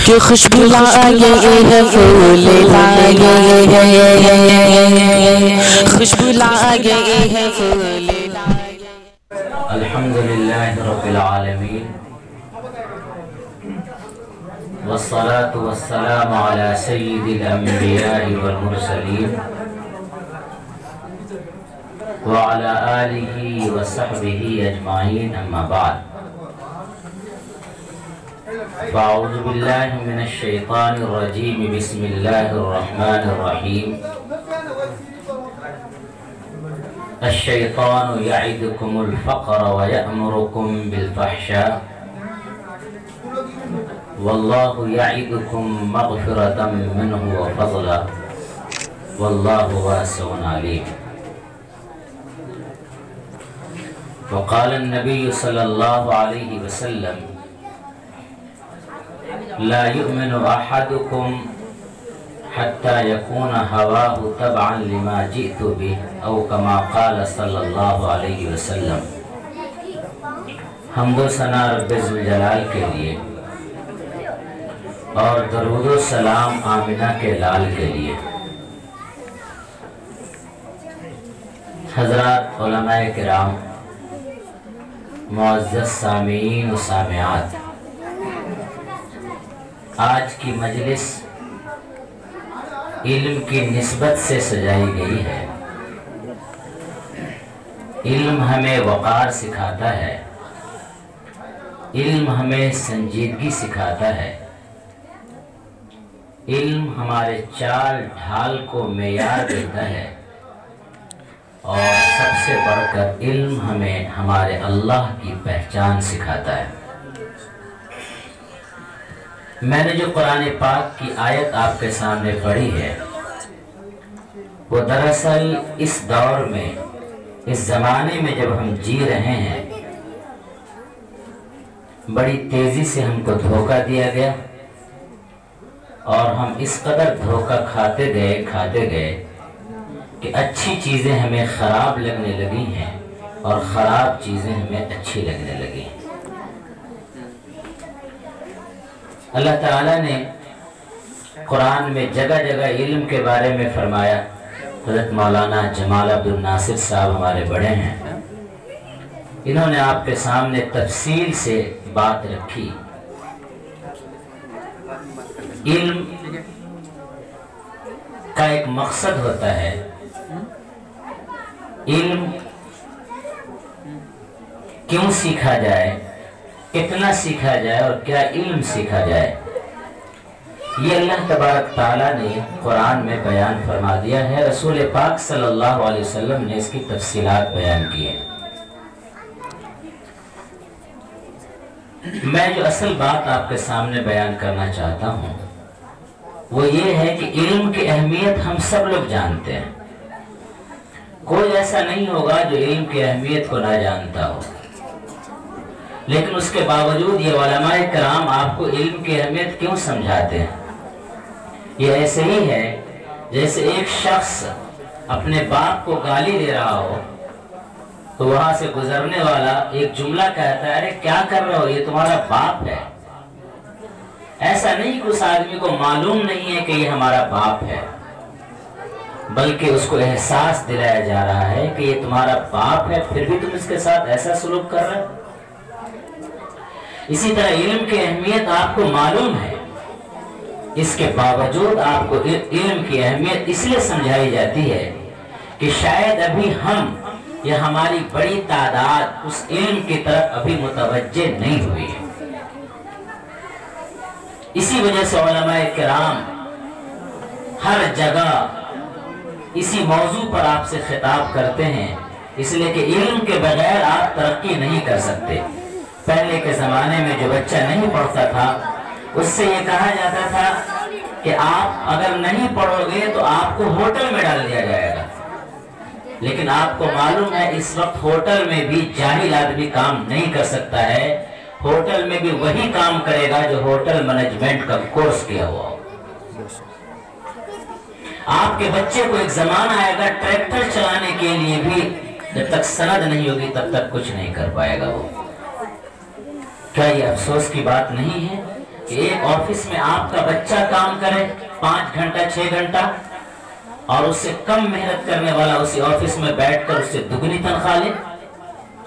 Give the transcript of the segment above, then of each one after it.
جو خوشبو لائے ہے پھول لائے ہے، خوشبو لائے ہے پھول لائے۔ الحمدللہ رب العالمین والصلاة والسلام على سید الانبیاء والمرسلین وعلى آلہ وصحبہ اجمعین، اما بعد فاعوذ باللہ من الشیطان الرجیم، بسم اللہ الرحمن الرحیم۔ الشیطان یعدکم الفقر ویأمرکم بالفحشاء واللہ یعدکم مغفرۃ منہ وفضلا واللہ واسع علیم۔ وقال النبی صلی اللہ علیہ وسلم لا يؤمن احدكم حتى يكون هواه تبعا لما جئت به او كما قال صلی اللہ علیہ وسلم۔ حمد و ثنا رب ذوالجلال کے لیے اور درود و سلام آمنہ کے لال کے لیے۔ حضرات علماء کرام، معزز سامعین و سامعات، آج کی مجلس علم کی نسبت سے سجائی گئی ہے۔ علم ہمیں وقار سکھاتا ہے، علم ہمیں سنجیدگی سکھاتا ہے، علم ہمارے چال ڈھال کو معیار دیتا ہے، اور سب سے بڑھ کر علم ہمیں ہمارے اللہ کی پہچان سکھاتا ہے۔ میں نے جو قرآن پاک کی آیت آپ کے سامنے پڑھی ہے، وہ دراصل اس دور میں، اس زمانے میں جب ہم جی رہے ہیں، بڑی تیزی سے ہم کو دھوکہ دیا گیا، اور ہم اس قدر دھوکہ کھاتے گئے کہ اچھی چیزیں ہمیں خراب لگنے لگی ہیں اور خراب چیزیں ہمیں اچھی لگنے لگی ہیں۔ اللہ تعالیٰ نے قرآن میں جگہ جگہ علم کے بارے میں فرمایا۔ حضرت مولانا جمال عبد الناصر صاحب ہمارے بڑے ہیں، انہوں نے آپ کے سامنے تفصیل سے بات رکھی۔ علم کا ایک مقصد ہوتا ہے، علم کیوں سیکھا جائے، کتنا سیکھا جائے اور کیا علم سیکھا جائے، یہ اللہ تبارک تعالیٰ نے قرآن میں بیان فرما دیا ہے۔ رسول پاک صلی اللہ علیہ وسلم نے اس کی تفصیلات بیان کی ہیں۔ میں جو اصل بات آپ کے سامنے بیان کرنا چاہتا ہوں وہ یہ ہے کہ علم کی اہمیت ہم سب لوگ جانتے ہیں، کوئی ایسا نہیں ہوگا جو علم کی اہمیت کو نہ جانتا ہو، لیکن اس کے باوجود یہ علماء کرام آپ کو علم کی اہمیت کیوں سمجھاتے ہیں؟ یہ ایسے ہی ہے جیسے ایک شخص اپنے باپ کو گالی دے رہا ہو تو وہاں سے گزرنے والا ایک جملہ کہتا ہے، ارے کیا کر رہے ہو، یہ تمہارا باپ ہے۔ ایسا نہیں کہ اس آدمی کو معلوم نہیں ہے کہ یہ ہمارا باپ ہے، بلکہ اس کو احساس دلایا جا رہا ہے کہ یہ تمہارا باپ ہے، پھر بھی تم اس کے ساتھ ایسا سلوک کر رہے ہو۔ اسی طرح علم کی اہمیت آپ کو معلوم ہے، اس کے باوجود آپ کو علم کی اہمیت اس لیے سمجھائی جاتی ہے کہ شاید ابھی ہم یا ہماری بڑی تعداد اس علم کی طرف ابھی متوجہ نہیں ہوئی ہے۔ اسی وجہ سے علماء کرام ہر جگہ اسی موضوع پر آپ سے خطاب کرتے ہیں، اس لیے کہ علم کے بغیر آپ ترقی نہیں کر سکتے۔ پہلے کے زمانے میں جو بچہ نہیں پڑھتا تھا اس سے یہ کہا جاتا تھا کہ آپ اگر نہیں پڑھو گے تو آپ کو ہوٹل میں ڈال دیا جائے گا، لیکن آپ کو معلوم ہے اس وقت ہوٹل میں بھی جاہل آدمی کام نہیں کر سکتا ہے، ہوٹل میں بھی وہی کام کرے گا جو ہوٹل مینجمنٹ کا کورس کیا ہوا ہو۔ آپ کے بچے کو ایک زمانہ آئے گا ٹریکٹر چلانے کے لیے بھی جب تک سند نہیں ہوگی تب تک کچھ نہیں کر پائے گا وہ۔ کیا یہ افسوس کی بات نہیں ہے؟ کہ ایک آفس میں آپ کا بچہ کام کرے 5 گھنٹہ 6 گھنٹہ، اور اس سے کم محنت کرنے والا اسی آفس میں بیٹھ کر اس سے دگنی تنخواہ لے،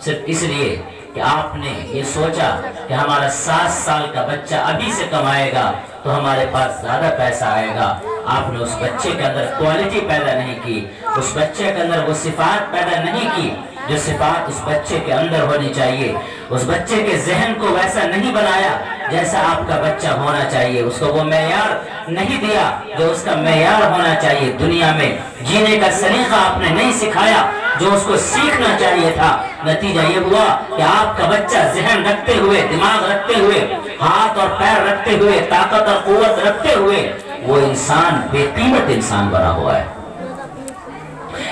صرف اس لیے کہ آپ نے یہ سوچا کہ ہمارا 7 سال کا بچہ ابھی سے کمائے گا تو ہمارے پاس زیادہ پیسہ آئے گا۔ آپ نے اس بچے کے اندر کوالٹی پیدا نہیں کی، اس بچے کے اندر وہ صفات پیدا نہیں کی جو صفات اس بچے کے اندر ہونی چاہیے، اس بچے کے ذہن کو ویسا نہیں بنایا جیسا آپ کا بچہ ہونا چاہیے، اس کو وہ معیار نہیں دیا جو اس کا معیار ہونا چاہیے، دنیا میں جینے کا سلیقہ آپ نے نہیں سکھایا جو اس کو سیکھنا چاہیے تھا۔ نتیجہ یہ ہوا کہ آپ کا بچہ ذہن رکھتے ہوئے، دماغ رکھتے ہوئے، ہاتھ اور پیر رکھتے ہوئے، طاقت اور قوت رکھتے ہوئے وہ انسان بے قیمت انسان بنا ہوا ہے۔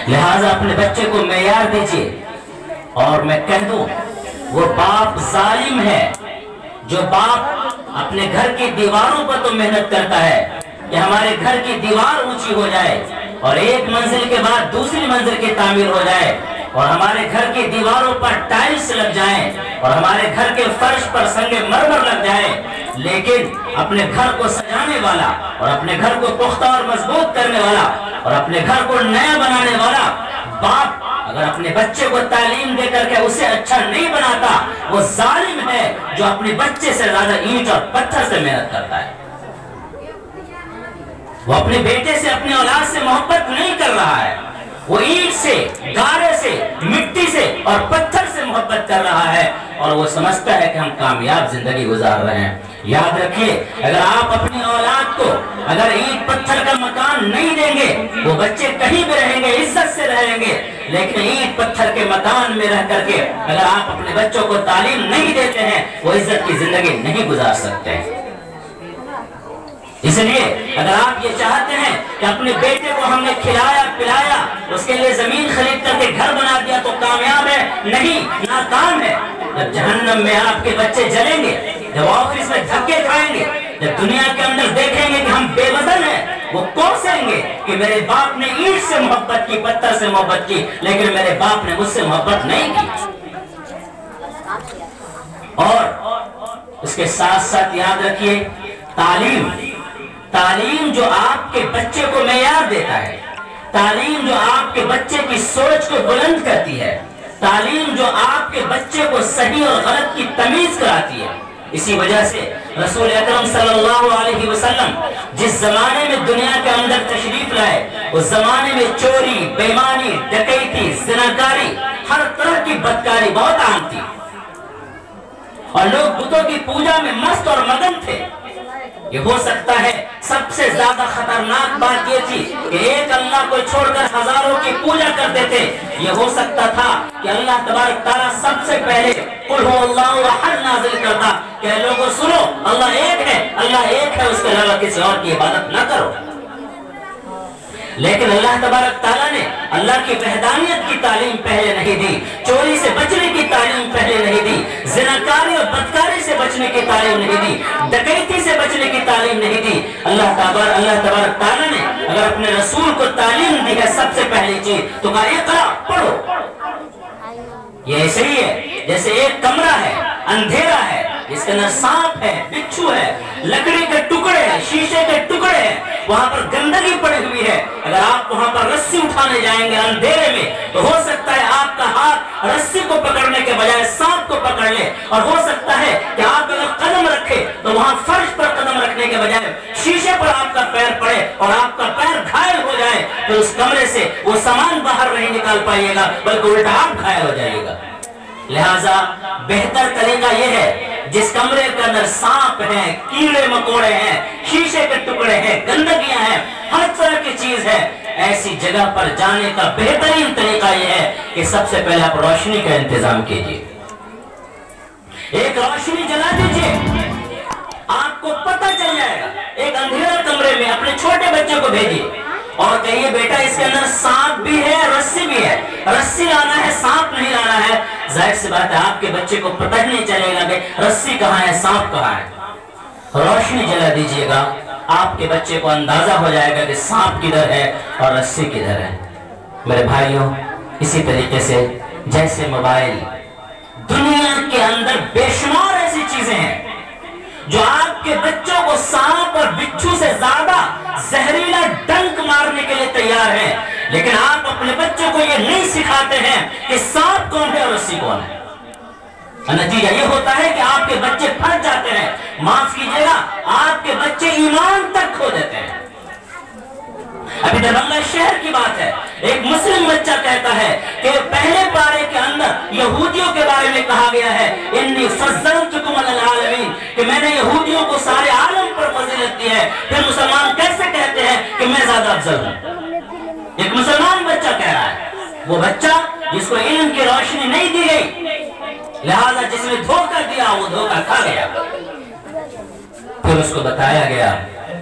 لہٰذا اپنے بچے کو معیار دیجیے، اور میں کہہ دوں وہ باپ ظالم ہے جو باپ اپنے گھر کی دیواروں پر تو محنت کرتا ہے کہ ہمارے گھر کی دیوار اونچی ہو جائے اور ایک منزل کے بعد دوسری منزل کی تعمیر ہو جائے اور ہمارے گھر کی دیواروں پر ٹائلز لگ جائیں اور ہمارے گھر کے فرش پر سنگ مرمر لگ جائے، لیکن اپنے گھر کو سجانے والا اور اپنے گھر کو پختہ اور مضبوط کرنے والا اور اپنے گھر کو نیا بنانے والا باپ اگر اپنے بچے کو تعلیم دے کر کے اسے اچھا نہیں بناتا، وہ ظالم ہے جو اپنے بچے سے زیادہ اینٹ اور پتھر سے محنت کرتا ہے۔ وہ اپنے بیٹے سے، اپنے اولاد سے محبت نہیں کر رہا ہے، وہ اینٹ سے، گارے سے، مٹی سے اور پتھر سے محبت کر رہا ہے، اور وہ سمجھتا ہے کہ ہم کامیاب زندگی گزار رہے ہیں۔ یاد رکھیے، اگر آپ اپنی اولاد کو اگر اینٹ پتھر کا مکان نہیں دیں گے، وہ بچے کہیں بھی رہیں گے، عزت سے رہیں گے، لیکن اینٹ پتھر کے مکان میں رہ کر کے اگر آپ اپنے بچوں کو تعلیم نہیں دیتے ہیں، وہ عزت کی زندگی نہیں گزار سکتے ہیں۔ اس لیے اگر آپ یہ چاہتے ہیں کہ اپنے بیٹے کو ہم نے کھلایا پلایا، اس کے لیے زمین خرید کر کے گھر بنا دیا تو کامیاب ہے، نہیں، ناکام ہے۔ جب جہنم میں آپ کے بچے جلیں گے، جب آفس میں دھکے کھائیں گے، جب دنیا کے اندر دیکھیں گے کہ ہم بے وزن ہیں، وہ کوسیں گے کہ میرے باپ نے اینٹ سے محبت کی، پتھر سے محبت کی، لیکن میرے باپ نے مجھ سے محبت نہیں کی۔ اور اس کے ساتھ ساتھ یاد رکھیے، تعلیم جو آپ کے بچے کو معیار دیتا ہے، تعلیم جو آپ کے بچے کی سوچ کو بلند کرتی ہے، تعلیم جو آپ کے بچے کو صحیح اور غلط کی تمیز کراتی ہے۔ اسی وجہ سے رسول اکرم صلی اللہ علیہ وسلم جس زمانے میں دنیا کے اندر تشریف لائے، اس زمانے میں چوری، بےایمانی، ڈکیتی، زناکاری، ہر طرح کی بدکاری بہت عام تھی، اور لوگ بتوں کی پوجا میں مست اور مگن تھے۔ یہ ہو سکتا ہے سب سے زیادہ خطرناک بات یہ تھی کہ ایک اللہ کو چھوڑ کر ہزاروں کی پوجا کرتے تھے۔ یہ ہو سکتا تھا کہ اللہ تبارک تعالیٰ سب سے پہلے قل هو اللہ احد نازل کرتا کہ لوگوں سنو، اللہ ایک ہے، اللہ ایک ہے، اس کے علاوہ کسی اور کی عبادت نہ کرو۔ لیکن اللہ تبارک تعالیٰ نے اللہ کی وحدانیت کی تعلیم پہلے نہیں دی، چوری سے بچنے کی تعلیم پہلے نہیں دی، زناکاری اور بدکاری سے بچنے کی تعلیم نہیں دی، ڈکیتی سے بچنے کی تعلیم نہیں دی۔ اللہ تبارک تعالیٰ نے اگر اپنے رسول کو تعلیم دی ہے سب سے پہلی چیز تو کہا اقرا، پڑھو۔ یہ ایسے ہی ہے جیسے ایک کمرہ ہے، اندھیرا ہے، اس کے اندر سانپ ہے، بچھو ہے، لکڑی کے ٹکڑے ہیں، شیشے کے ٹکڑے ہیں، وہاں پر گندگی پڑی ہوئی ہے۔ اگر آپ وہاں پر رسی اٹھانے جائیں گے اندھیرے میں تو ہو سکتا ہے آپ کا ہاتھ رسی کو پکڑنے کے بجائے سانپ کو پکڑ لے، اور ہو سکتا ہے کہ آپ اگر قدم رکھے تو وہاں فرش پر قدم رکھنے کے بجائے شیشے پر آپ کا پیر پڑے اور آپ کا پیر گھائل ہو جائے، تو اس کمرے سے وہ سامان باہر نہیں نکال پائیے گا بلکہ الٹا آپ گھائل ہو جائے گا۔ لہٰذا بہتر طریقہ یہ ہے جس کمرے کے اندر سانپ ہیں، کیڑے مکوڑے ہیں، شیشے کے ٹکڑے ہیں، گندگیاں ہیں، ہر طرح کی چیز ہے، ایسی جگہ پر جانے کا بہترین طریقہ یہ ہے کہ سب سے پہلے آپ روشنی کا انتظام کیجیے، ایک روشنی جلا دیجیے، آپ کو پتہ چل جائے گا۔ ایک اندھیرا کمرے میں اپنے چھوٹے بچے کو بھیجیے اور کہیے بیٹا اس کے اندر سانپ بھی ہے، رسی بھی ہے، رسی لانا ہے، سانپ نہیں لانا ہے۔ ظاہر سی بات ہے آپ کے بچے کو پتہ ہی نہیں چلے گا کہ رسی کہاں ہے، سانپ کہاں ہے۔ روشنی جلا دیجئے گا، آپ کے بچے کو اندازہ ہو جائے گا کہ سانپ کدھر ہے اور رسی کدھر ہے۔ میرے بھائیوں، اسی طریقے سے جیسے موبائل، دنیا کے اندر بے شمار ایسی چیزیں ہیں جو آپ کے بچوں کو سانپ اور بچھو سے زیادہ زہریلا ڈنک مارنے کے لیے تیار ہیں، لیکن آپ اپنے بچوں کو یہ نہیں سکھاتے ہیں کہ سانپ کون ہے اور رسی کون ہے۔ نتیجہ یہ ہوتا ہے کہ آپ کے بچے پھنس جاتے ہیں، معاف کیجیے گا آپ کے بچے ایمان تک کھو دیتے ہیں۔ ابھی دربھنگہ شہر کی بات ہے، ایک مسلم بچہ کہتا ہے کہ پہلے پارے کے اندر یہودیوں کے بارے میں کہا گیا ہے انی فضلتکم علی العالمین، کہ میں نے یہودیوں کو سارے عالم پر فضیلت دی ہے، پھر مسلمان کیسے کہتے ہیں کہ میں زیادہ افضل ہوں؟ ایک مسلمان بچہ کہہ رہا ہے، وہ بچہ جس کو علم کی روشنی نہیں دی گئی، لہذا جس نے دھوکہ دیا وہ دھوکہ کھا گیا۔ پھر اس کو بتایا گیا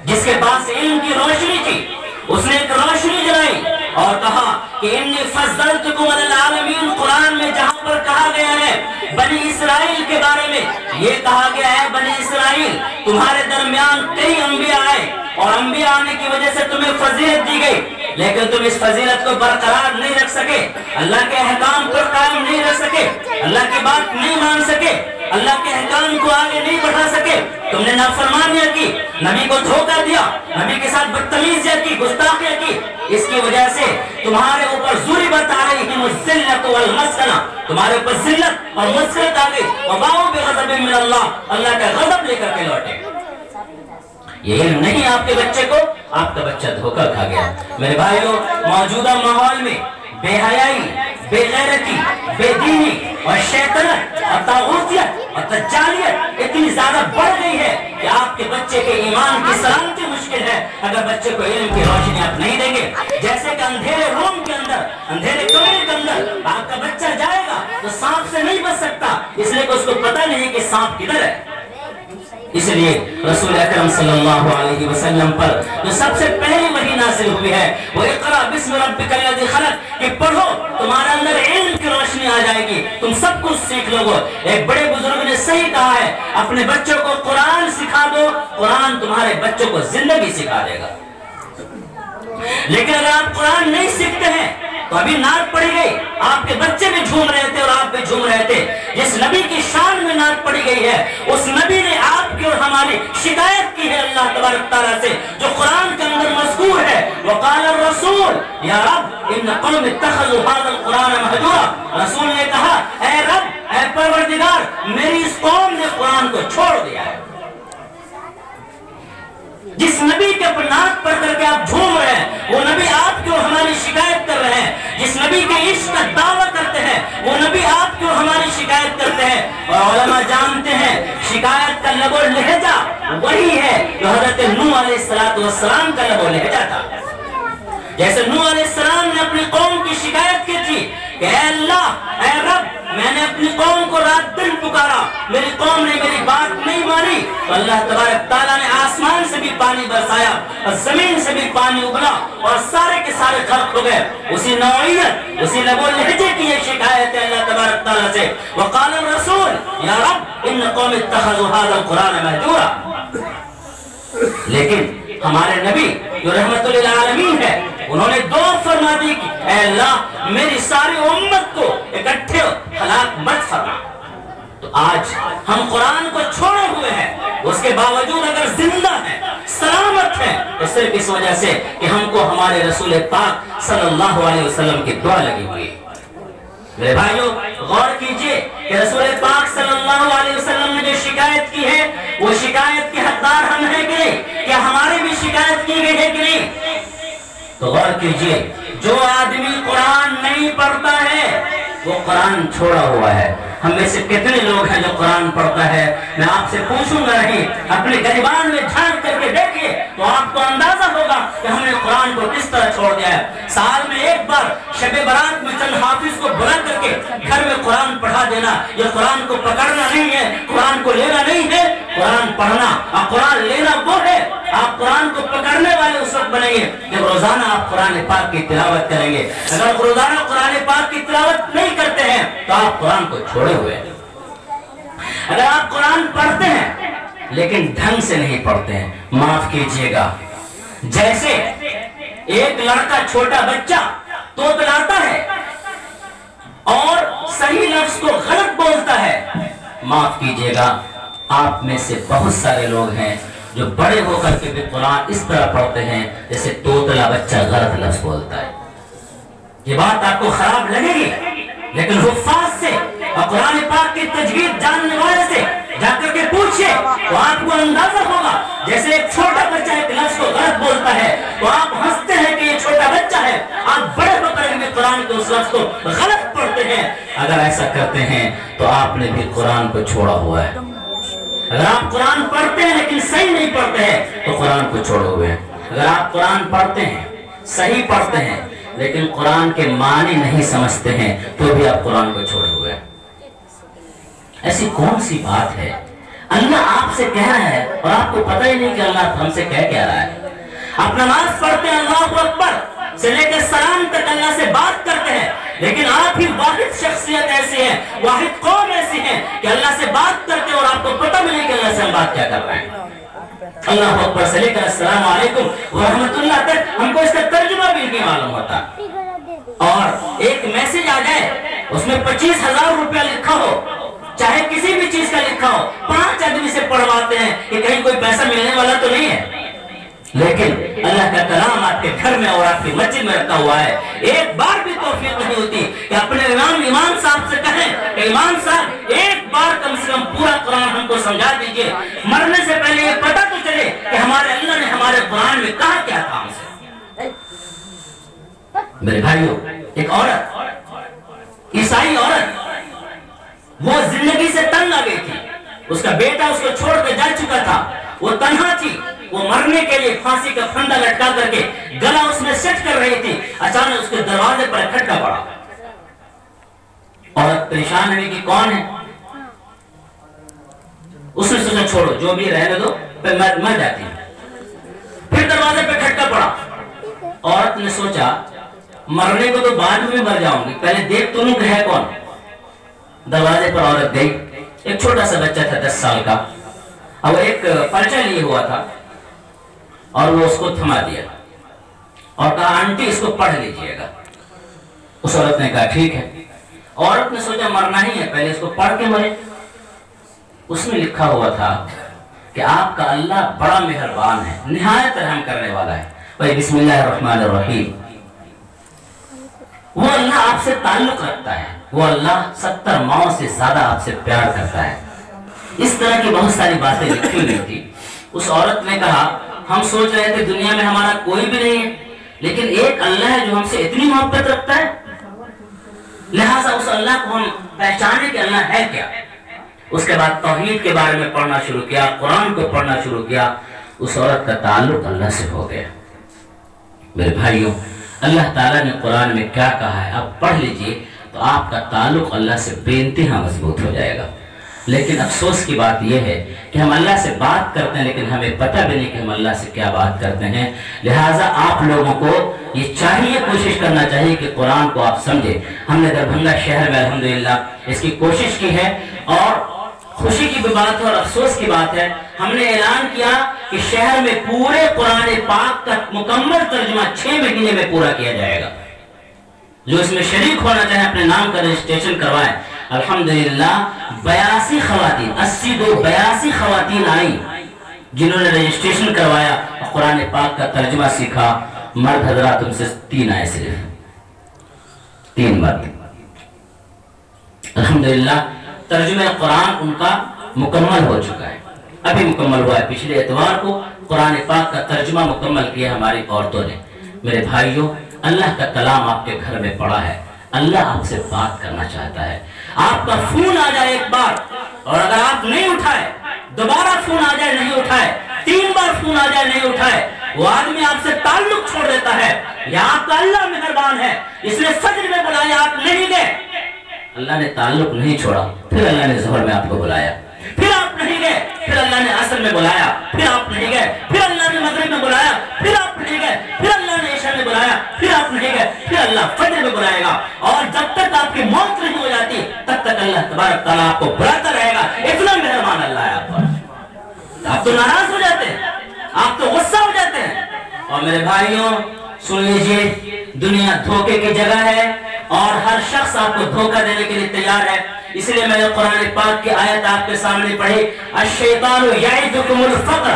جس کے پاس علم کی روشنی تھی، اس نے ایک روشنی جلائی اور کہا کہ انی فضلتکم علی العالمین، قرآن میں جہاں پر کہا گیا ہے بنی اسرائیل کے بارے میں، یہ کہا گیا ہے بنی اسرائیل تمہارے درمیان کئی انبیاء آئے اور انبیاء آنے کی وجہ سے تمہیں فضیلت دی گئی، لیکن تم اس فضیلت کو برقرار نہیں رکھ سکے، اللہ کے احکام پر قائم نہیں رہ سکے، اللہ کی بات نہیں مان سکے، اللہ کے احکام کو آگے نہیں بڑھا سکے، تم نے نافرمانیاں کی، نبی کو دھوکہ دیا، نبی کے ساتھ بدتمیزیاں کی، گستاخیاں کی، اس کی وجہ سے تمہارے اوپر ضربت علیہم الذلۃ والمسکنہ، تمہارے اوپر ذلت اور مسکنت آ گئی، وباؤ بغضب من اللہ، اللہ کا غضب لے کر کے لوٹے۔ یہ علم نہیں آپ کے بچے کو، آپ کا بچہ دھوکہ کھا گیا۔ میرے بھائیوں، موجودہ ماحول میں بے حیائی، بے غیرتی، بے دینی اور شیطنت اور طاغوتیت اور دجالیت اتنی زیادہ بڑھ گئی ہے کہ آپ کے بچے کے ایمان کی سلامتی مشکل ہے اگر بچے کو علم کی روشنی آپ نہیں دیں گے۔ جیسے کہ اندھیرے روم کے اندر، اندھیرے کمرے کے اندر آپ کا بچہ جائے گا تو سانپ سے نہیں بچ سکتا، اس لیے کہ اس کو پتہ نہیں کہ سانپ کدھر ہے۔ اس لیے رسول اکرم صلی اللہ علیہ وسلم پر جو سب سے پہلی وحی نازل ہوئی ہے وہ اقرأ بسم ربک الذی خلق، کہ پڑھو تمہارے اندر علم کی روشنی آ جائے گی، تم سب کچھ سیکھ لو گے۔ ایک بڑے بزرگ نے صحیح کہا ہے، اپنے بچوں کو قرآن سکھا دو، قرآن تمہارے بچوں کو زندگی سکھا دے گا۔ لیکن اگر آپ قرآن نہیں سیکھتے ہیں تو ابھی نعت پڑھی گئی، آپ کے بچے بھی جھوم رہے تھے اور آپ بھی جھوم رہے تھے، جس نبی کی شان میں نعت پڑھی گئی ہے اس نبی نے آپ کی اور ہماری شکایت کی ہے اللہ تبارک تعالیٰ سے، جو قرآن کے اندر مذکور ہے وقال الرسول یا رب ان قوم اتخذوا هذا القرآن مهجورا، رسول نے کہا اے رب، اے پروردگار، میری اس قوم نے قرآن کو چھوڑ دیا ہے۔ جس نبی کے پر نعت پڑھ کر کے آپ جھوم رہے ہیں وہ نبی آپ کی اور ہماری شکایت کر رہے ہیں، جس نبی کے عشق کا دعویٰ کرتے ہیں وہ نبی آپ کی اور ہماری شکایت کرتے ہیں۔ اور علماء جانتے ہیں شکایت کا لب و لہجہ وہی ہے جو حضرت نوح علیہ السلام کا لب و لہجہ تھا۔ جیسے نوح علیہ السلام نے اپنی قوم کی شکایت کی تھی کہ اے اللہ، اے رب، میں نے اپنی قوم کو رات دن پکارا، میری قوم نے میری بات نہیں مانی، تو اللہ تبارک تعالیٰ نے آسمان سے بھی پانی برسایا اور زمین سے بھی پانی ابلا اور سارے کے سارے غرق ہو گئے۔ اسی نوعیت، اسی لب و لہجے کی یہ شکایت ہے اللہ تبارک تعالیٰ سے، وقال الرسول یا رب ان قوم اتخذوا هذا القرآن مهجورا۔ لیکن ہمارے نبی جو رحمت للعالمین ہے انہوں نے دعا فرما دی کہ اے اللہ میری ساری امت کو اکٹھے ہلاک مت فرما۔ تو آج ہم قرآن کو چھوڑے ہوئے ہیں، اس کے باوجود اگر زندہ ہیں، سلامت ہیں، تو صرف اس وجہ سے کہ ہم کو ہمارے رسول پاک صلی اللہ علیہ وسلم کی دعا لگی ہوئی۔ میرے بھائیوں غور کیجئے کہ رسول پاک صلی اللہ علیہ وسلم نے جو شکایت کی ہے وہ شکایت کے حقدار ہم ہیں کہ نہیں؟ کیا ہماری بھی شکایت کی گئی ہے کہ نہیں؟ تو غور کیجئے جو آدمی قرآن نہیں پڑھتا ہے وہ قرآن چھوڑا ہوا ہے۔ ہم میں سے کتنے لوگ ہیں جو قرآن پڑھتا ہے؟ میں آپ سے پوچھوں گا نہیں، اپنے گریبان میں جھانک کر کے دیکھیے تو آپ کو اندازہ ہوگا کہ ہم نے قرآن کو کس طرح چھوڑ دیا ہے۔ سال میں ایک بار شب برات میں چند حافظ کو بلا کر کے گھر میں قرآن پڑھا دینا، یہ قرآن کو پکڑنا نہیں ہے، قرآن کو لینا نہیں ہے۔ قرآن پڑھنا اور قرآن لینا وہ ہے، آپ قرآن کو پکڑنے والے اس وقت بنیں گے جب روزانہ آپ قرآن پاک کی تلاوت کریں گے۔ اگر روزانہ قرآن پاک کی تلاوت نہیں کرتے ہیں تو آپ قرآن کو چھوڑے ہوئے ہیں۔ اگر آپ قرآن پڑھتے ہیں لیکن ڈھنگ سے نہیں پڑھتے ہیں، معاف کیجئے گا، جیسے ایک لڑکا چھوٹا بچہ توتلاتا ہے اور صحیح لفظ کو غلط بولتا ہے، معاف کیجئے گا، آپ میں سے بہت سارے لوگ ہیں جو بڑے ہو کر کے بھی قرآن اس طرح پڑھتے ہیں جیسے توتلا بچہ غلط لفظ بولتا ہے۔ یہ بات آپ کو خراب لگے گی، لیکن حفاظ سے اور قرآن پاک کی تجوید جاننے والے سے جا کر کے پوچھئے تو آپ کو اندازہ ہوگا جیسے ایک چھوٹا بچہ ایک لفظ کو غلط بولتا ہے تو آپ ہنستے ہیں کہ یہ چھوٹا بچہ ہے، آپ بڑے ہو کر بھی قرآن کے اس لفظ کو غلط پڑھتے ہیں۔ اگر ایسا کرتے ہیں تو آپ نے بھی قرآن کو چھوڑا ہوا ہے۔ اگر آپ قرآن پڑھتے ہیں لیکن صحیح نہیں پڑھتے ہیں تو قرآن کو چھوڑے ہوئے ہیں۔ اگر آپ قرآن پڑھتے ہیں، صحیح پڑھتے ہیں، لیکن قرآن کے معنی نہیں سمجھتے ہیں تو بھی آپ قرآن کو چھوڑے ہوئے ہیں۔ ایسی کون سی بات ہے؟ اللہ آپ سے کہہ رہا ہے اور آپ کو پتہ ہی نہیں کہ اللہ ہم سے کہہ رہا ہے۔ آپ نماز پڑھتے ہیں، اللہ اکبر سے لے کے سلام تک اللہ سے بات کرتے ہیں، لیکن آپ ہی واحد شخصیت ایسی ہے، واحد قوم ایسی ہے کہ اللہ سے بات کرتے ہیں اور آپ کو پتہ بھی نہیں کہ اللہ سے ہم بات کیا کر رہے ہیں۔ اللہ اکبر سے لے کر السلام علیکم ورحمۃ اللہ تک ہم کو اس کا ترجمہ بھی نہیں معلوم ہوتا، اور ایک میسج آ جائے اس میں 25,000 روپیہ لکھا ہو، چاہے کسی بھی چیز کا لکھا ہو، 5 آدمی سے پڑھواتے ہیں کہ کہیں کوئی پیسہ ملنے والا تو نہیں ہے، لیکن اللہ کا کلام آپ کے گھر میں اور آپ کی مسجد میں رکھا ہوا ہے۔ ایک بار بھی توفیق نہیں ہوتی کہ اپنے امام صاحب سے کہیں کہ امام صاحب ایک بار کم سے کم پورا قرآن ہم کو سمجھا دیجئے، مرنے سے پہلے یہ پتہ تو چلے کہ ہمارے اللہ نے ہمارے قرآن میں کہا کیا تھا ہم سے۔ میرے بھائیوں، ایک عورت، عیسائی عورت، وہ زندگی سے تنگ آ گئی تھی، اس کا بیٹا اس کو چھوڑ کے جا چکا تھا، وہ تنہا تھی، وہ مرنے کے لیے پھانسی کا پھندا لٹکا کر کے گلا اس میں سیٹ کر رہی تھی، اچانک اس کے دروازے پر کھٹکا پڑا۔ عورت پریشان ہوئی کہ کون ہے؟ اس نے سوچا چھوڑو جو بھی رہنے دو، پھر مر جاتی ہے۔ پھر دروازے پہ کھٹکا پڑا، عورت نے سوچا مرنے کو تو بعد میں مر جاؤں گی، پہلے دیکھ تو نہیں کہ ہے کون۔ دروازے پر عورت گئی، ایک چھوٹا سا بچہ تھا 10 سال کا، اور وہ ایک پرچہ لیے ہوا تھا اور وہ اس کو تھما دیا اور کہا آنٹی اس کو پڑھ لیجئے گا۔ اس عورت نے کہا ٹھیک ہے۔ عورت نے سوچا مرنا ہی ہے، پہلے اس کو پڑھ کے مرے۔ اس میں لکھا ہوا تھا کہ آپ کا اللہ بڑا مہربان ہے، نہایت رحم کرنے والا ہے۔ بھائی بسم اللہ الرحمن الرحیم، وہ اللہ آپ سے تعلق رکھتا ہے، وہ اللہ 70 ماؤں سے زیادہ آپ سے پیار کرتا ہے۔ اس طرح کی بہت ساری باتیں لکھی ہوئی تھی۔ اس عورت نے کہا ہم سوچ رہے تھے دنیا میں ہمارا کوئی بھی نہیں ہے، لیکن ایک اللہ ہے جو ہم سے اتنی محبت رکھتا ہے، لہٰذا اس اللہ کو ہم پہچانے کہ اللہ ہے کیا۔ اس کے بعد توحید کے بارے میں پڑھنا شروع کیا، قرآن کو پڑھنا شروع کیا، اس عورت کا تعلق اللہ سے ہو گیا۔ میرے بھائیوں، اللہ تعالیٰ نے قرآن میں کیا کہا ہے آپ پڑھ لیجئے تو آپ کا تعلق اللہ سے بے انتہا مضبوط ہو جائے گا۔ لیکن افسوس کی بات یہ ہے کہ ہم اللہ سے بات کرتے ہیں لیکن ہمیں پتہ بھی نہیں کہ ہم اللہ سے کیا بات کرتے ہیں۔ لہٰذا آپ لوگوں کو یہ چاہیے، کوشش کرنا چاہیے کہ قرآن کو آپ سمجھیں۔ ہم نے دربھنگہ شہر میں الحمدللہ اس کی کوشش کی ہے، اور خوشی کی بھی بات ہے اور افسوس کی بات ہے، ہم نے اعلان کیا کہ شہر میں پورے قرآن پاک کا مکمل ترجمہ 6 مہینے میں پورا کیا جائے گا۔ جو اس میں شریک ہونا چاہیں اپنے نام کا رجسٹریشن کروائیں۔ الحمدللہ 82 خواتین، 82 خواتین آئیں جنہوں نے رجسٹریشن کروایا اور قرآن پاک کا ترجمہ سیکھا۔ مرد حضرات ان سے 3 آئے، صرف 3 مرد۔ الحمدللہ ترجمہ قرآن ان کا مکمل ہو چکا ہے، ابھی مکمل ہوا ہے، پچھلے اتوار کو قرآن پاک کا ترجمہ مکمل کیا ہماری عورتوں نے۔ میرے بھائیوں، اللہ کا کلام آپ کے گھر میں پڑا ہے، اللہ آپ سے بات کرنا چاہتا ہے۔ آپ کا فون آ جائے ایک بار اور اگر آپ نہیں اٹھائے، دوبارہ فون آ جائے نہیں اٹھائے، 3 بار فون آ جائے نہیں اٹھائے، وہ آدمی آپ سے تعلق چھوڑ دیتا ہے۔ یا آپ کا اللہ مہربان ہے، اس نے فجر میں بلایا آپ نہیں گئے، اللہ نے تعلق نہیں چھوڑا، پھر اللہ نے ظہر میں آپ کو بلایا، پھر آپ نہیں گئے، پھر اللہ نے عصر میں بلایا، پھر آپ نہیں گئے، پھر اللہ نے مغرب میں بلایا، پھر آپ نہیں گئے، پھر اللہ نے عشاء میں بلایا، پھر آپ نہیں گئے، پھر اللہ فجر میں بلائے گا، اور جب تک آپ کی موت نہیں ہو جاتی تب تک اللہ تبارک تعالیٰ آپ کو بلاتا رہے گا۔ اتنا مہربان اللہ ہے آپ پر۔ آپ تو ناراض ہو جاتے ہیں، آپ تو غصہ ہو جاتے ہیں۔ اور میرے بھائیوں سن لیجئے، دنیا دھوکے کی جگہ ہے، اور ہر شخص آپ کو دھوکہ دینے کے لیے تیار ہے. اس لیے میں نے قرآن پاک کی آیت آپ کے سامنے پڑھی, الشیطان یعدکم الفقر,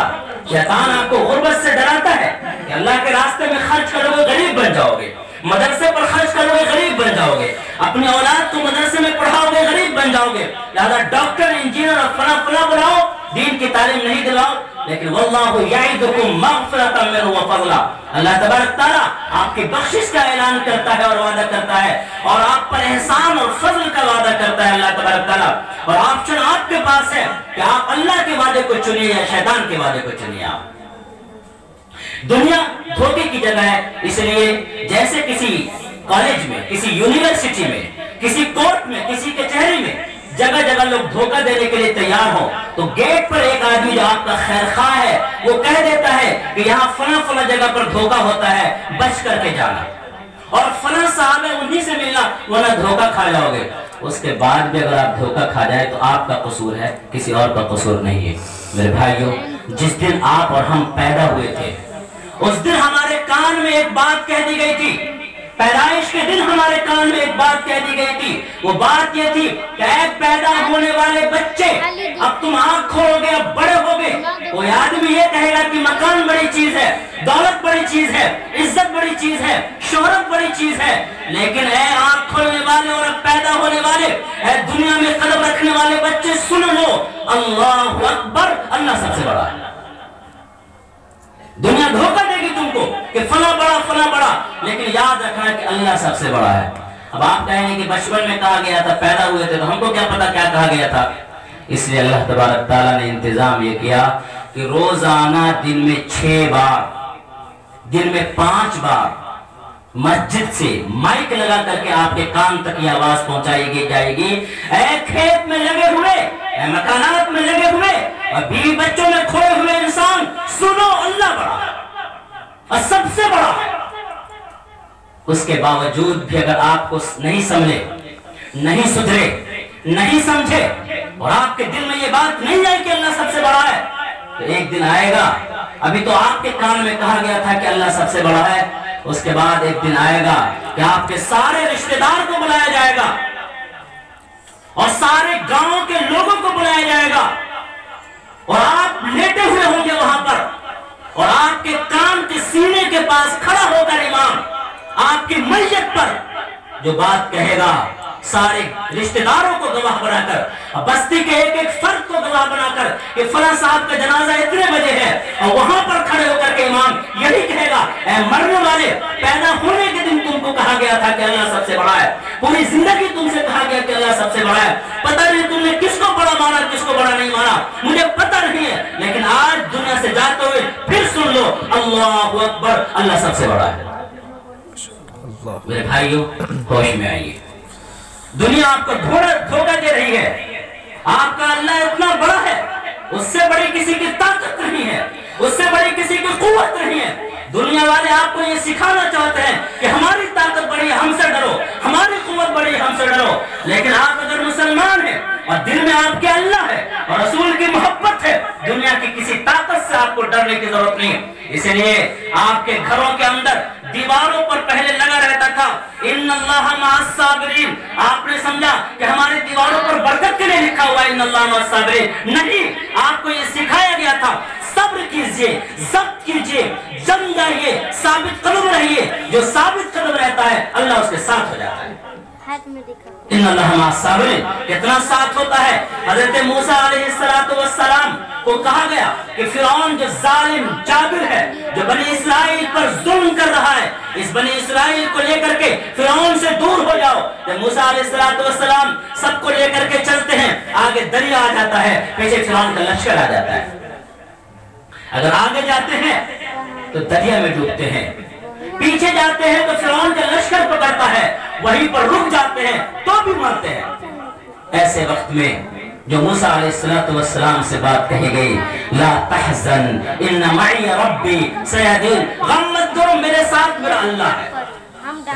شیطان آپ کو غربت سے ڈراتا ہے کہ اللہ کے راستے میں خرچ کرو گے غریب بن جاؤ گے, مدرسے پر خرچ کرو گے غریب بن جاؤ گے, اپنی اولاد کو مدرسے میں پڑھاؤ گے غریب بن جاؤ گے, لہذا ڈاکٹر انجینئر اور فلاں فلاں بناؤ, دین کی تعلیم نہیں دلاؤ. لیکن واللہ یعدکم مغفرۃ منہ وفضلا, اللہ تبارک تعالیٰ آپ کی بخشش کا اعلان کرتا ہے اور وعدہ کرتا ہے, اور آپ پر احسان اور فضل کا وعدہ کرتا ہے اللہ تبارک تعالیٰ. اور آپشن آپ کے پاس ہے کہ آپ اللہ کے وعدے کو چنیے یا شیطان کے وعدے کو چنیے. آپ دنیا دھوکے کی جگہ ہے, اس لیے جیسے کسی کالج میں, کسی یونیورسٹی میں, کسی کورٹ میں, کسی کچہری میں جگہ جگہ لوگ دھوکہ دینے کے لیے تیار ہوں, تو گیٹ پر ایک آدمی جو آپ کا خیر خواہ ہے وہ کہہ دیتا ہے کہ یہاں فلاں فلاں جگہ پر دھوکہ ہوتا ہے, بچ کر کے جانا, اور فلاں صاحب ہے انہی سے ملنا ورنہ دھوکہ کھا جاؤ گے. اس کے بعد بھی اگر آپ دھوکہ کھا جائے تو آپ کا قصور ہے, کسی اور کا قصور نہیں ہے. میرے بھائیوں, جس دن آپ اور ہم پیدا ہوئے تھے اس دن ہمارے کان میں ایک بات کہہ دی گئی تھی, پیدائش کے دن ہمارے کان میں ایک بات کہہ دی گئی تھی. وہ بات یہ تھی کہ اے پیدا ہونے والے بچے, اب تم آنکھ کھولو گے, اب بڑے ہو گے. کوئی آدمی یہ کہے گا کہ مکان بڑی چیز ہے, دولت بڑی چیز ہے, عزت بڑی چیز ہے, شہرت بڑی چیز ہے, لیکن اے آنکھ کھولنے والے اور اب پیدا ہونے والے, اے دنیا میں قدم رکھنے والے بچے, سن لو, اللہ اکبر, اللہ سب سے بڑا ہے. دنیا دھوکہ دے گی تم کو کہ فلاں بڑا فلاں بڑا, لیکن یاد رکھنا کہ اللہ سب سے بڑا ہے. اب آپ کہیں گے کہ بچپن میں کہا گیا تھا, پیدا ہوئے تھے تو ہم کو کیا پتا کیا کہا گیا تھا. اس لیے اللہ تبارک تعالیٰ نے انتظام یہ کیا کہ روزانہ دن میں 6 بار, دن میں 5 بار مسجد سے مائک لگا کر کے آپ کے کان تک یہ آواز پہنچائی جائے گی, اے کھیت میں لگے ہوئے, اے مکانات میں لگے ہوئے اور بیوی بچوں میں کھوئے ہوئے انسان, سنو, اللہ بڑا ہے اور سب سے بڑا ہے. اس کے باوجود بھی اگر آپ کو نہیں سمجھے, نہیں سدھرے, نہیں سمجھے, اور آپ کے دل میں یہ بات نہیں آئے کہ اللہ سب سے بڑا ہے, تو ایک دن آئے گا, ابھی تو آپ کے کان میں کہا گیا تھا کہ اللہ سب سے بڑا ہے, اس کے بعد ایک دن آئے گا کہ آپ کے سارے رشتہ دار کو بلایا جائے گا اور سارے گاؤں کے لوگوں کو بلایا جائے گا, اور آپ لیٹے ہوئے ہوں گے وہاں پر, اور آپ کے کان کے سینے کے پاس کھڑا ہو کر امام آپ کی میت پر جو بات کہے گا, سارے رشتہ داروں کو گواہ بنا کر, بستی کے ایک ایک فرد کو گواہ بنا کر کہ فلاں صاحب کا جنازہ اتنے بجے ہے, اور وہاں پر کھڑے ہو کر کے امام یہی کہے گا, اے مرنے والے, پیدا ہونے کے دن تم کو کہا گیا تھا کہ اللہ سب سے بڑا ہے, پوری زندگی تم سے کہا گیا کہ اللہ سب سے بڑا ہے, پتہ نہیں تم نے کس کو بڑا مانا کس کو بڑا نہیں مانا, مجھے پتہ نہیں ہے, لیکن آج دنیا سے جاتے ہوئے پھر سن لو, اللہ اکبر, اللہ سب سے بڑا ہے. میرے بھائیوں, ہوش میں آئیے, دنیا آپ کو دھوکہ دے رہی ہے, آپ کا اللہ اتنا بڑا ہے, اس سے بڑی کسی کی طاقت نہیں ہے, اس سے بڑی کسی کی قوت نہیں ہے. دنیا والے آپ کو یہ سکھانا چاہتے ہیں کہ ہماری طاقت بڑی ہے, ہم سے ڈرو, ہماری قوت بڑی ہے, ہم سے ڈرو, لیکن آپ اگر مسلمان ہیں اور دل میں آپ کے اللہ ہے اور رسول کی محبت ہے, دنیا کی کسی طاقت سے آپ کو ڈرنے کی ضرورت نہیں. اس لیے آپ کے گھروں کے اندر دیواروں پر پہلے لگا رہتا تھا, ان اللہ مع الصابرین, آپ نے سمجھا کہ ہمارے دیواروں پر برکت کے لیے لکھا ہوا ہے ان اللہ مع الصابرین, نہیں, آپ کو یہ سکھایا گیا تھا صبر کیجئے, ضبط کیجئے, جم جائیے, ثابت قدم رہیے, جو ثابت قدم رہتا ہے اللہ اس کے ساتھ ہو جاتا ہے. ان اللہ مع الصابرین, کتنا ساتھ ہوتا ہے. حضرت موسیٰ علیہ السلام کو کہا گیا کہ فرعون جو ظالم جابر ہے, جو بنی اسرائیل پر ظلم کر رہا ہے, اس بنی اسرائیل کو لے کر کے فرعون سے دور ہو جاؤ. جب موسیٰ علیہ السلام سب کو لے کر کے چلتے ہیں, آگے دریا آ جاتا ہے, پیچھے فرعون کا لشکر آ جاتا ہے. اگر آگے جاتے ہیں تو دریا میں ڈوبتے ہیں, پیچھے جاتے ہیں تو فرعون کا لشکر پکڑتا ہے, وہیں پر رک جاتے ہیں تو بھی مرتے ہیں. ایسے وقت میں جو موسیٰ علیہ السلام سے بات کہی گئی, لا تحزن ان معی ربی سیہدین, غم مت کرو, میرے ساتھ میرا اللہ ہے.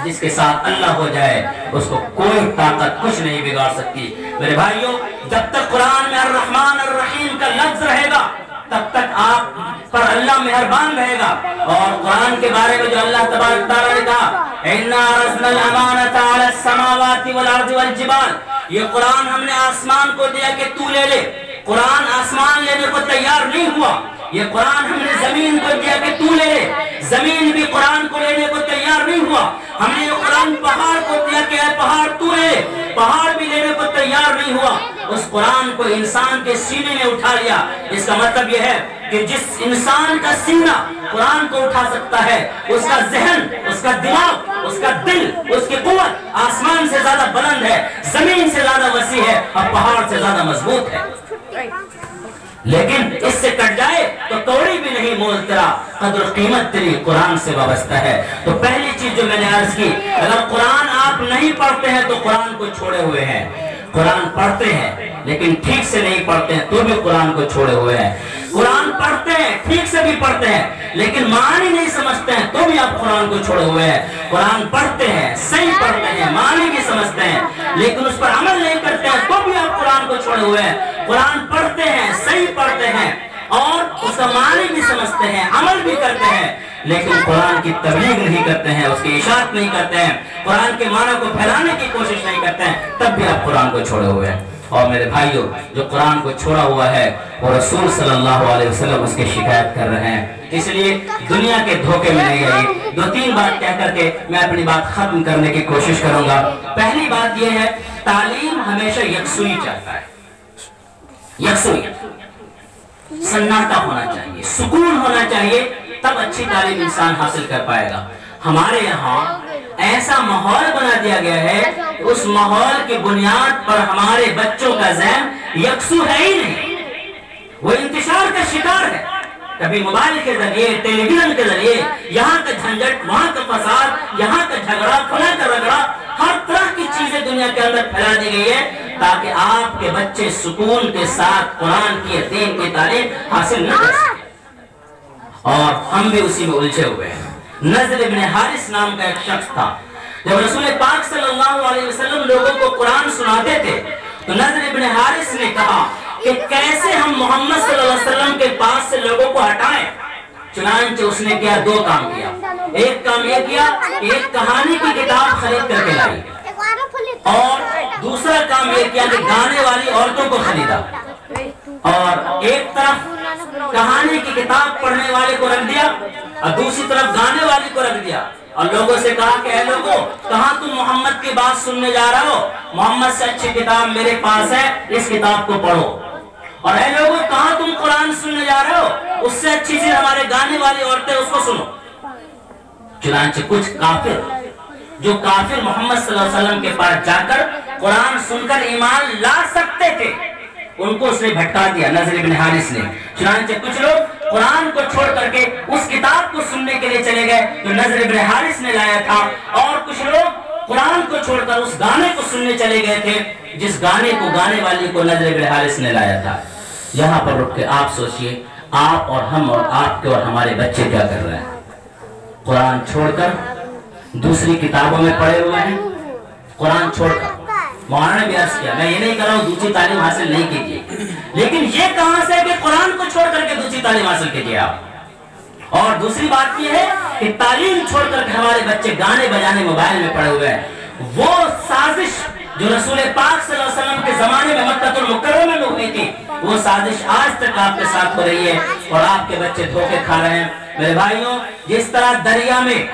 جس کے ساتھ اللہ ہو جائے اس کو کوئی طاقت کچھ نہیں بگاڑ سکتی. میرے بھائیوں, جب تک قرآن میں الرحمن الرحیم کا لفظ رہے گا, تب تک آپ پر اللہ مہربان رہے گا۔ اور قرآن کے بارے میں جو اللہ تبارک تعالیٰ نے کہا اِنَّا عَرَضْنَا الْأَمَانَةَ عَلَى السَّمَاوَاتِ وَالْأَرْضِ وَالْجِبَالِ، یہ قرآن ہم نے آسمان کو دیا کہ تو لے لے۔ قرآن آسمان لینے کو تیار نہیں ہوا، یہ قرآن ہم نے زمین کو دیا کہ تو لے لے، زمین بھی قرآن کو لینے کو تیار نہیں ہوا۔ ہم نے یہ قرآن پہاڑ کو دیا کہ اے پہاڑ تو لے، پہاڑ بھی لینے کو تیار نہیں ہوا۔ اس قرآن کو انسان کے سینے میں اٹھا لیا۔ اس کا مطلب یہ ہے کہ جس انسان کا سینہ قرآن کو اٹھا سکتا ہے، اس کا ذہن، اس کا دماغ، اس کا دل، اس کی قوت آسمان سے زیادہ بلند ہے، زمین سے زیادہ وسیع ہے اور پہاڑ سے زیادہ مضبوط ہے۔ لیکن اس سے کٹ جائے تو توڑی بھی نہیں مول تیرا، قدر و قیمت تیری قرآن سے وابستہ ہے۔ تو پہلی چیز جو میں نے عرض کی، اگر قرآن آپ نہیں پڑھتے ہیں تو قرآن کو چھوڑے ہوئے ہیں۔ قرآن پڑھتے ہیں لیکن ٹھیک سے نہیں پڑھتے ہیں تو بھی قرآن کو چھوڑے ہوئے ہیں۔ قرآن پڑھتے ہیں، ٹھیک سے بھی پڑھتے ہیں لیکن معنی نہیں سمجھتے ہیں تو بھی آپ قرآن کو چھوڑے ہوئے ہیں۔ قرآن پڑھتے ہیں، صحیح پڑھتے ہیں، معنی بھی سمجھتے ہیں لیکن اس پر عمل نہیں کرتے ہیں تو بھی آپ قرآن کو چھوڑے ہوئے ہیں۔ قرآن پڑھتے ہیں، صحیح پڑھتے ہیں اور اس کا معنی بھی سمجھتے ہیں، عمل بھی کرتے ہیں لیکن قرآن کی تبلیغ نہیں کرتے ہیں، اس کی اشاعت نہیں کرتے ہیں، قرآن کے معنی کو پھیلانے کی کوشش نہیں کرتے ہیں، تب بھی آپ قرآن کو چھوڑے ہوئے ہیں۔ اور میرے بھائیوں، جو قرآن کو چھوڑا ہوا ہے وہ رسول صلی اللہ علیہ وسلم اس کی شکایت کر رہے ہیں، اس لیے دنیا کے دھوکے میں نہیں آئی۔ دو تین بات کہہ کر کے میں اپنی بات ختم کرنے کی کوشش کروں گا۔ پہلی بات یہ ہے، تعلیم ہمیشہ یکسوئی چاہتا ہے، یکسوئی، سناٹا ہونا چاہیے، سکون ہونا چاہیے، تب اچھی تعلیم انسان حاصل کر پائے گا۔ ہمارے یہاں ایسا ماحول بنا دیا گیا ہے کہ اس ماحول کی بنیاد پر ہمارے بچوں کا ذہن یکسو ہے ہی نہیں، وہ انتشار کا شکار ہے۔ کبھی موبائل کے ذریعے، ٹیلی ویژن کے ذریعے یہاں کا جھنجٹ، وہاں کا فساد، یہاں کا جھگڑا، فلاں کا رگڑا، ہر طرح کی چیزیں دنیا کے اندر پھیلا دی گئی ہے تاکہ آپ کے بچے سکون کے ساتھ قرآن کی، دین کی تعلیم حاصل نہ کر سکیں، اور ہم بھی اسی میں الجھے ہوئے ہیں۔ نضر ابن حارث نام کا ایک شخص تھا، جب رسول پاک صلی اللہ علیہ وسلم لوگوں کو قرآن سناتے تھے تو نضر ابن حارث نے کہا کہ کیسے ہم محمد صلی اللہ علیہ وسلم کے پاس سے لوگوں کو ہٹائیں۔ چنانچہ اس نے کیا، دو کام کیا۔ ایک کام یہ کیا کہ ایک کہانی کی کتاب خرید کر کے لائی، اور دوسرا کام یہ کیا کہ گانے والی عورتوں کو خریدا، اور ایک طرف کہانی کی کتاب پڑھنے والے کو رکھ دیا اور دوسری طرف گانے والی کو رکھ دیا، اور لوگوں سے کہا کہ اے لوگوں، کہاں تم محمد کی بات سننے جا رہے ہو؟ محمد سے اچھی کتاب میرے پاس ہے، اس کتاب کو پڑھو۔ اور اے لوگوں، کہاں تم قرآن سننے جا رہے ہو؟ اس سے اچھی چیز ہمارے گانے والی عورتیں، اس کو سنو۔ چنانچہ کچھ کافر، جو کافر محمد صلی اللہ علیہ وسلم کے پاس جا کر قرآن سن کر ایمان لا سکتے تھے، ان کو اس نے بھٹکا دیا، نضر ابن حارث نے۔ چنانچہ کچھ لوگ قرآن کو چھوڑ کر کے اس کتاب کو سننے کے لیے چلے گئے جو نضر ابن حارث نے لایا تھا، اور کچھ لوگ قرآن کو چھوڑ کر اس گانے کو سننے چلے گئے تھے جس گانے کو، گانے والی کو نضر ابن حارث نے لایا تھا۔ یہاں پر رک کے آپ سوچئے، آپ اور ہم اور آپ کے اور ہمارے بچے کیا کر رہے ہیں؟ قرآن چھوڑ کر دوسری کتابوں میں پڑے ہوئے ہیں، قرآن چھوڑ کر۔ مولانا نے بھی عرض کیا، میں یہ نہیں کر رہا ہوں دوسری تعلیم حاصل نہیں کیجیے، لیکن یہ کہاں سے کہ قرآن کو چھوڑ کر کے دوسری تعلیم حاصل کیجیے آپ۔ اور دوسری بات یہ ہے کہ تعلیم چھوڑ کر کے ہمارے بچے گانے بجانے موبائل میں پڑے ہوئے ہیں۔ وہ سازش جو رسول پاک صلی اللہ علیہ وسلم کے زمانے میں مکہ المکرمہ میں ہوئی تھی، وہ سازش آج تک آپ کے ساتھ ہو رہی ہے اور آپ کے بچے دھوکے کھا رہے ہیں۔ میرے بھائیوں، جس طرح دریا میں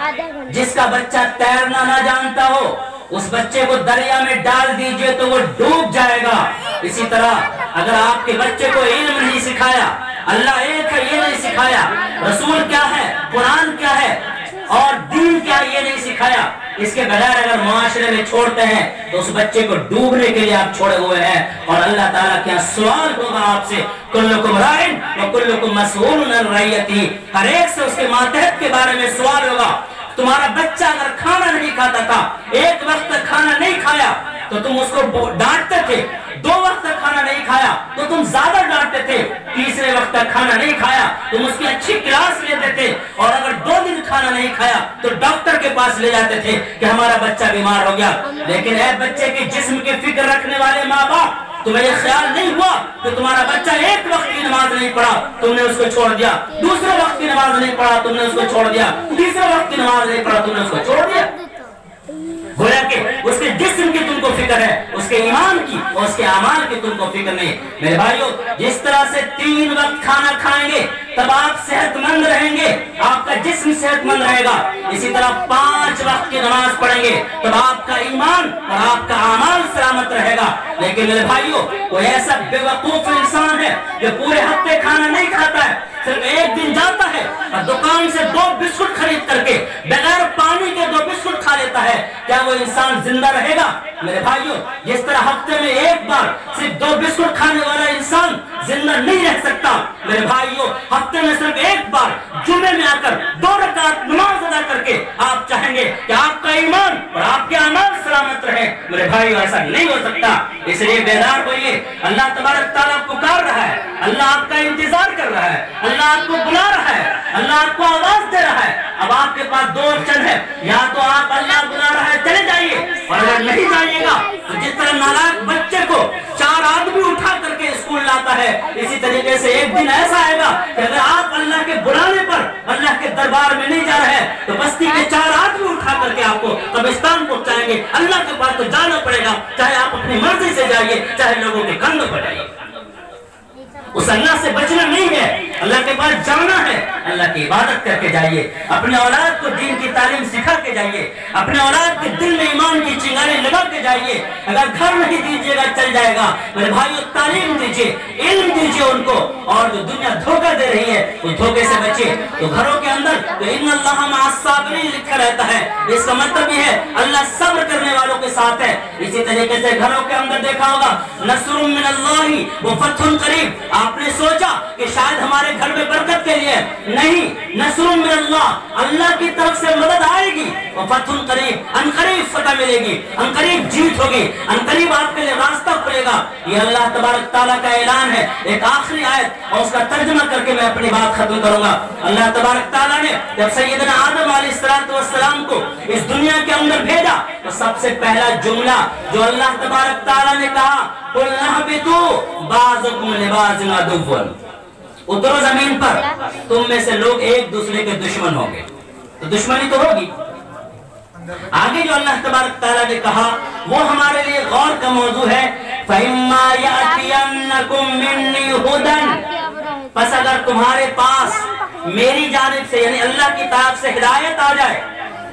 جس کا بچہ تیرنا نہ جانتا ہو، اس بچے کو دریا میں ڈال دیجئے تو وہ ڈوب جائے گا، اسی طرح اگر آپ کے بچے کو علم نہیں سکھایا، اللہ ایک ہے یہ نہیں سکھایا، رسول کیا ہے، قرآن کیا ہے اور دین کیا یہ نہیں سکھایا، اس کے بغیر اگر معاشرے میں چھوڑتے ہیں تو اس بچے کو ڈوبنے کے لیے آپ چھوڑے ہوئے ہیں، اور اللہ تعالیٰ کیا سوال ہوگا آپ سے، کلکم رائن وکلکم مسئول عن رعیتہ، ہر ایک سے اس کے ماتحت کے بارے میں سوال ہوگا۔ تمہارا بچہ اگر کھانا نہیں کھاتا تھا، ایک وقت تک کھانا نہیں کھایا تو تم اس کو ڈانٹتے تھے، دو وقت تک کھانا نہیں کھایا تو تم زیادہ ڈانٹتے تھے، تیسرے وقت تک کھانا نہیں کھایا تم اس کی اچھی کلاس لیتے تھے، اور اگر 2 دن کھانا نہیں کھایا تو ڈاکٹر کے پاس لے جاتے تھے کہ ہمارا بچہ بیمار ہو گیا۔ لیکن اے بچے کے جسم کی فکر رکھنے والے ماں باپ، تمہیں یہ خیال نہیں ہوا کہ تمہارا بچہ ایک وقت کی نماز نہیں پڑھا تم نے اس کو چھوڑ دیا, دوسرے وقت کی نماز نہیں پڑھا تم نے اس کو چھوڑ دیا, تیسرے وقت کی نماز نہیں پڑھا تم نے اس کو چھوڑ دیا. گویا کہ اس کے جسم کی تم کو فکر ہے, اس کے ایمان کی اور اس کے اعمال کی تم کو فکر نہیں. میرے بھائیو, جس طرح سے 3 وقت کھانا کھائیں گے تب آپ صحت مند رہیں گے, آپ کا جسم صحت مند رہے گا, اسی طرح 5 وقت کی نماز پڑھیں گے تب آپ کا ایمان اور آپ کا اعمال سلامت رہے گا. لیکن میرے بھائیو, کوئی ایسا بے وقوف انسان ہے جو پورے ہفتے کھانا نہیں کھاتا ہے, صرف ایک دن جاتا ہے اور دکان سے 2 بسکٹ خرید کر کے بغیر پانی کے 2 بسکٹ کھا لیتا ہے, کیا وہ انسان زندہ رہے گا؟ میرے بھائیو, جس طرح ہفتے میں ایک بار صرف 2 بسکٹ کھانے والا انسان زندہ نہیں رہ سکتا, میرے بھائیو ہفتے میں صرف ایک بار جمعے میں آ کر 2 رکعت نماز ادا کر کے آپ چاہیں گے کہ آپ کا ایمان اور آپ کے اعمال سلامت رہے. میرے بھائیو, ایسا نہیں ہو سکتا. اس لیے بیدار ہوئیے, اللہ تبارک تعالیٰ پکار رہا ہے, اللہ آپ کا انتظار کر رہا ہے, اللہ آپ کو بلا رہا ہے, اللہ آپ کو آواز دے رہا ہے. اب آپ کے پاس 2 آپشن ہے, یا تو آپ اللہ بلا رہا ہے چلے جائیے, اور اگر نہیں جائیے گا تو جس طرح نالائق بچے کو 4 آدمی اٹھا کر کے اسکول لاتا ہے, اسی طریقے سے ایک دن ایسا آئے گا کہ اگر آپ اللہ کے بلانے پر اللہ کے دربار میں نہیں جا رہے تو بستی کے 4 آدمی اٹھا کر کے آپ کو قبرستان پہنچائیں گے. اللہ کے پاس تو جانا پڑے گا, چاہے آپ اپنی مرضی سے جائیے چاہے لوگوں کے کندھوں پر جائیے. اس اللہ سے بچنا نہیں ہے, اللہ کے پاس جانا ہے, اللہ کی عبادت کر کے جائیے, اپنے اولاد کو دین کی تعلیم سکھا کے جائیے, اپنے اولاد کے دل میں ایمان کی چنگاری لگا کے جائیے. اگر گھر نہیں دیجیے گا چل جائے گا. میرے بھائیو, تعلیم دیجیے, علم دیجیے ان کو, اور جو دنیا دھوکہ دے رہی ہے اس دھوکے سے بچیے. تو گھروں کے اندر تو ان اللہ مع الصابرین لکھا رہتا ہے, اس کا مطلب یہ ہے اللہ صبر کرنے والوں کے ساتھ ہے. اسی طریقے سے گھروں کے اندر دیکھا ہوگا نصر من اللہ وفتح قریب, آپ نے سوچا کہ شاید ہمارے گھر میں برکت کے لیے, نہیں, نصر من اللہ, اللہ کی طرف سے مدد آئے گی, وفتح قریب, انقریب فتح ملے گی, انقریب جیت ہوگی, انقریب آپ کے لیے راستہ کھلے گا. یہ اللہ تبارک تعالیٰ کا اعلان ہے. ایک آخری آیت اور اس کا ترجمہ کر کے میں اپنی بات ختم کروں گا. اللہ تبارک تعالیٰ نے جب سیدنا آدم علیہ السلام کو اس دنیا کے اندر بھیجا تو سب سے پہلا جملہ جو اللہ تبارک تعالیٰ نے کہا, قُلْ اهْبِطُوا بَعْضُكُمْ لِبَعْضٍ عَدُوٌّ, اترو زمین پر, تم میں سے لوگ ایک دوسرے کے دشمن ہوں گے. تو دشمنی تو ہوگی. آگے جو اللہ تبارک تعالیٰ نے کہا وہ ہمارے لیے غور کا موضوع ہے. فَإِمَّا يَأْتِيَنَّكُم مِّنِّي هُدًى, پس اگر تمہارے پاس میری جانب سے یعنی اللہ کی طرف سے ہدایت آ جائے,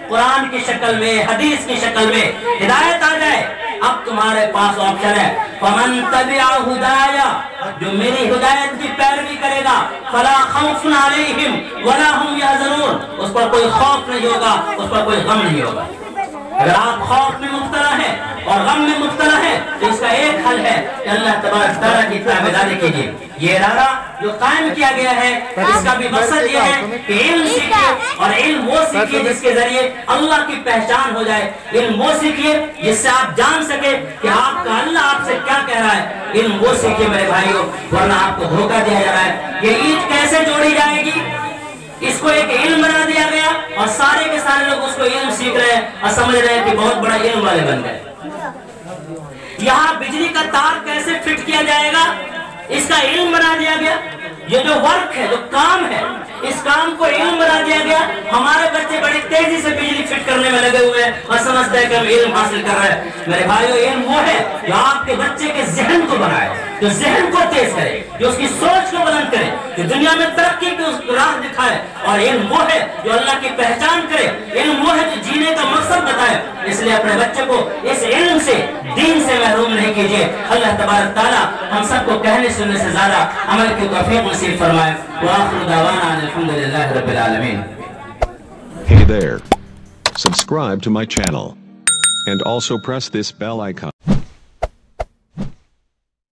قرآن کی شکل میں, حدیث کی شکل میں ہدایت آ جائے, اب تمہارے پاس آپشن ہے. فَمَن تَبِعَ هُدَايَ, جو میری ہدایت کی پیروی کرے گا, فَلَا خَوْفٌ عَلَيْهِمْ وَلَا هُمْ يَحْزَنُونَ, اس پر کوئی خوف نہیں ہوگا, اس پر کوئی غم نہیں ہوگا. اگر آپ خوف میں مبتلا ہیں اور غم میں مبتلا ہیں تو اس کا ایک حل ہے کہ اللہ تبارک تعالیٰ کی تابعداری کیجیے. یہ ارادہ جو قائم کیا گیا ہے اس کا بھی مقصد یہ ہے کہ علم سیکھیے, اور علم وہ سیکھیے جس کے ذریعے اللہ کی پہچان ہو جائے. علم وہ سیکھیے جس سے آپ جان سکے کہ آپ کا اللہ آپ سے کیا کہہ رہا ہے. علم وہ سیکھیے میرے بھائیوں, ورنہ آپ کو دھوکہ دیا جا رہا ہے. یہ عید کیسے جوڑی جائے گی, اس کو ایک علم بنا دیا گیا اور سارے کے سارے لوگ اس کو علم سیکھ رہے ہیں اور سمجھ رہے ہیں کہ بہت بڑا علم والے بن گئے. یہاں بجلی کا تار کیسے فٹ کیا جائے گا, اس کا علم بنا دیا گیا. یہ جو ورک ہے, جو کام ہے, اس کام کو علم بنا دیا گیا. ہمارے بچے بڑی تیزی سے بجلی فٹ کرنے میں لگے ہوئے ہیں اور سمجھتے ہیں کہ ہم علم حاصل کر رہے ہیں. میرے بھائیو, علم وہ ہے جو آپ کے بچے کے ذہن کو بنائے, جو ذہن کو تیز کرے, جو اس کی سوچ کو بلند کرے, جو دنیا میں ترقی کی اس راہ دکھائے. اور علم وہ ہے جو اللہ کی پہچان کرے, علم وہ ہے جو جینے کا مقصد بتائے. اس لیے اپنے بچے کو اس علم سے, دین سے محروم نہیں کیجیے. اللہ تبارک تعالیٰ ہم سب کو کہنے سننے سے زیادہ عمل کی توفیق نصیب فرمائے. وآخر دعوانا الحمدللہ رب العالمین. Hey there. Subscribe to my channel. And also press this bell icon.